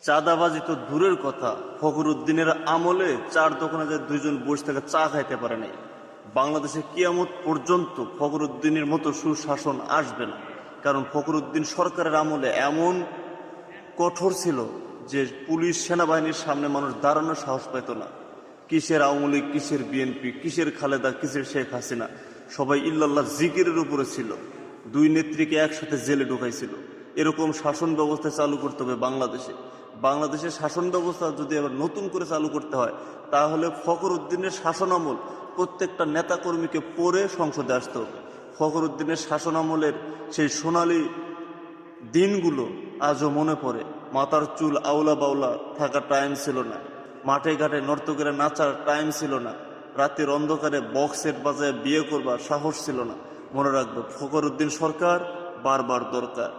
চাঁদাবাজি তো দূরের কথা, ফখরুদ্দিনের আমলে চার দোকানে যে দুইজন বসে থেকে চা খাইতে পারে নাই। বাংলাদেশে কিয়ামত পর্যন্ত ফখরুদ্দিনের মতো সুশাসন আসবে না, কারণ ফখরুদ্দিন সরকারের আমলে এমন কঠোর ছিল যে পুলিশ সেনাবাহিনীর সামনে মানুষ দাঁড়ানোর সাহস পেত না। কিসের আওয়ামী লীগ, কিসের বিএনপি, কিসের খালেদা, কিসের শেখ হাসিনা, সবাই ইল্লাল্লাহ জিকিরের উপরে ছিল। দুই নেত্রীকে একসাথে জেলে ঢুকাইছিল। এরকম শাসন ব্যবস্থা চালু করতে হবে বাংলাদেশে। বাংলাদেশের শাসন ব্যবস্থা যদি আবার নতুন করে চালু করতে হয়, তাহলে ফখরুদ্দিনের শাসনামল প্রত্যেকটা নেতাকর্মীকে পড়ে সংসদে আসতে হবে। ফখরুদ্দিনের শাসনামলের সেই সোনালী দিনগুলো আজও মনে পড়ে। মাথার চুল আউলা বাউলা থাকার টাইম ছিল না, মাঠে ঘাটে নর্তকীরা নাচার টাইম ছিল না, রাতের অন্ধকারে বক্স সেট বাজায় বিয়ে করবার সাহস ছিল না। মনে রাখবে, ফখরুদ্দিন সরকার বারবার দরকার।